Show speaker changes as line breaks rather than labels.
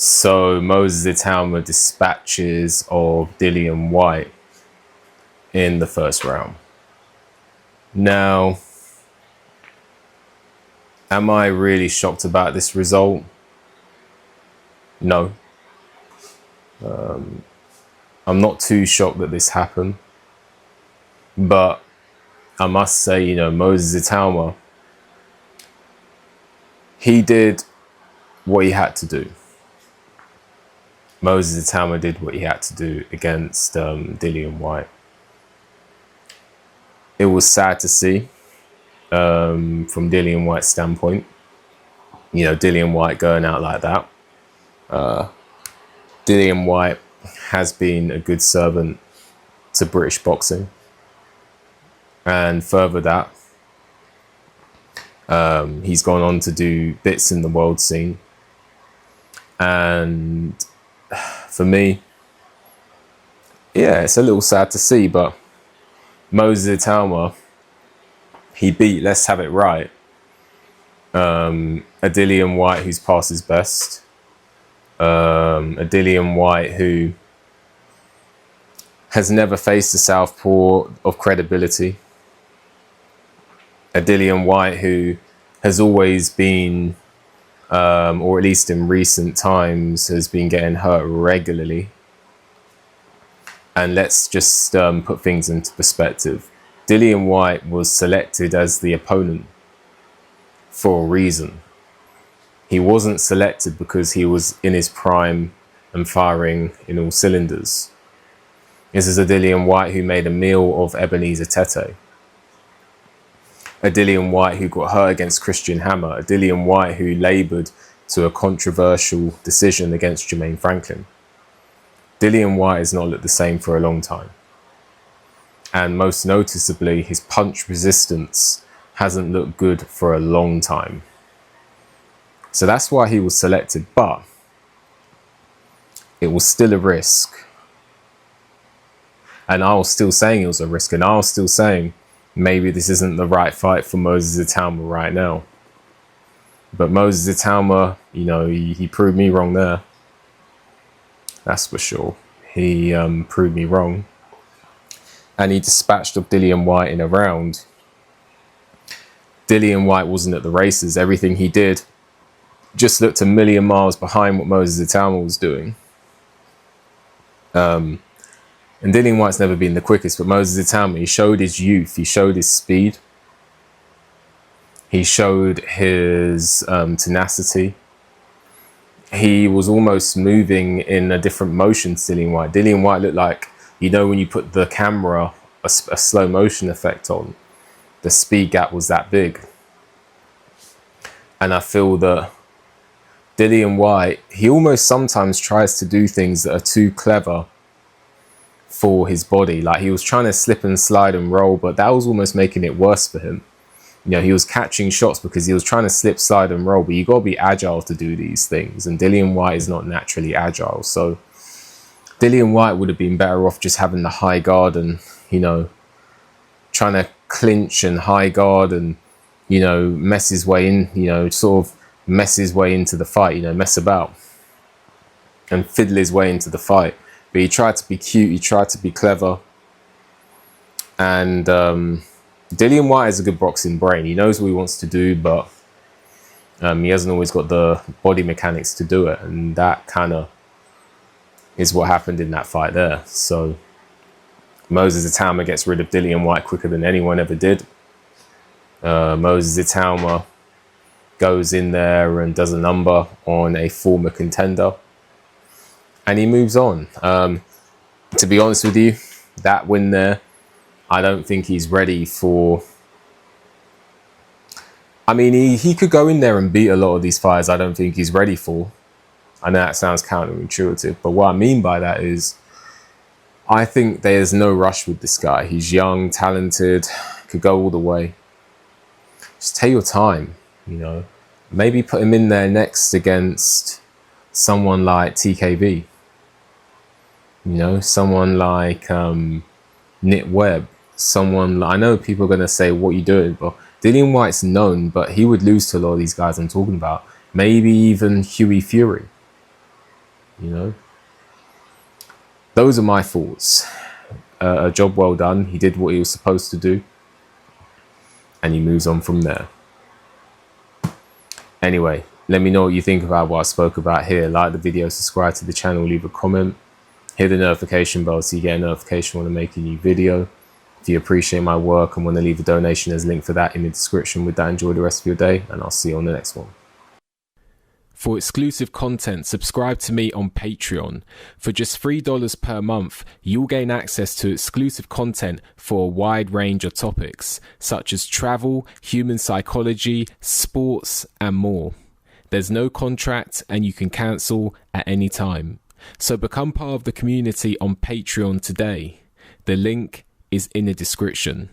So Moses Ituma dispatches of Dillian Whyte in the first round. Now, am I really shocked about this result? No. I'm not too shocked that this happened. But I must say, you know, Moses Ituma, he did what he had to do. Moses Ituma did what he had to do against Dillian Whyte. It was sad to see from Dillian Whyte's standpoint. You know, Dillian Whyte going out like that. Dillian Whyte has been a good servant to British boxing. And further that, he's gone on to do bits in the world scene. And for me, yeah, it's a little sad to see, but Moses Ituma, he beat, let's have it right, a Dillian Whyte who's past his best, a Dillian Whyte who has never faced a southpaw of credibility, a Dillian Whyte who has always been, or at least in recent times, has been getting hurt regularly. And let's just put things into perspective. Dillian Whyte was selected as the opponent for a reason. He wasn't selected because he was in his prime and firing in all cylinders. This is a Dillian Whyte who made a meal of Ebenezer Tete. A Dillian Whyte who got hurt against Christian Hammer. A Dillian Whyte who laboured to a controversial decision against Jermaine Franklin. Dillian Whyte has not looked the same for a long time. And most noticeably, his punch resistance hasn't looked good for a long time. So that's why he was selected, but it was still a risk. And I was still saying it was a risk, and I was still saying maybe this isn't the right fight for Moses Ituma right now. But Moses Ituma, you know, he proved me wrong there. That's for sure. He proved me wrong. And he dispatched of Dillian Whyte in a round. Dillian Whyte wasn't at the races. Everything he did just looked a million miles behind what Moses Ituma was doing. And Dillian Whyte's never been the quickest, but Moses Ituma, he showed his youth, he showed his speed, he showed his tenacity. He was almost moving in a different motion to Dillian Whyte. Dillian Whyte looked like, you know, when you put the camera, a slow motion effect on, the speed gap was that big. And I feel that Dillian Whyte, he almost sometimes tries to do things that are too clever for his body. Like, he was trying to slip and slide and roll, but that was almost making it worse for him. You know, he was catching shots because he was trying to slip, slide and roll, but you got to be agile to do these things. And Dillian Whyte is not naturally agile. So Dillian Whyte would have been better off just having the high guard and, you know, trying to clinch and high guard and, you know, mess his way in, you know, sort of mess his way into the fight, you know, mess about and fiddle his way into the fight. But he tried to be cute, he tried to be clever. And Dillian Whyte has a good boxing brain. He knows what he wants to do, but he hasn't always got the body mechanics to do it. And that kind of is what happened in that fight there. So Moses Ituma gets rid of Dillian Whyte quicker than anyone ever did. Moses Ituma goes in there and does a number on a former contender. And he moves on. To be honest with you, that win there, I don't think he's ready for... I mean, he could go in there and beat a lot of these fights I don't think he's ready for. I know that sounds counterintuitive, but what I mean by that is I think there's no rush with this guy. He's young, talented, could go all the way. Just take your time, you know. Maybe put him in there next against someone like TKB. You know, someone like Nit Webb. Someone, I know people are going to say, what are you doing? But Dillian Whyte's known, but he would lose to a lot of these guys I'm talking about. Maybe even Hughie Fury. you know. Those are my thoughts. A job well done. He did what he was supposed to do, and he moves on from there. Anyway, let me know what you think about what I spoke about here. Like the video, subscribe to the channel, leave a comment, hit the notification bell so you get a notification when I make a new video. If you appreciate my work and want to leave a donation, there's a link for that in the description. With that, enjoy the rest of your day, and I'll see you on the next one. For exclusive content, subscribe to me on Patreon. For just $3 per month, you'll gain access to exclusive content for a wide range of topics, such as travel, human psychology, sports, and more. There's no contract, and you can cancel at any time. So become part of the community on Patreon today. The link is in the description.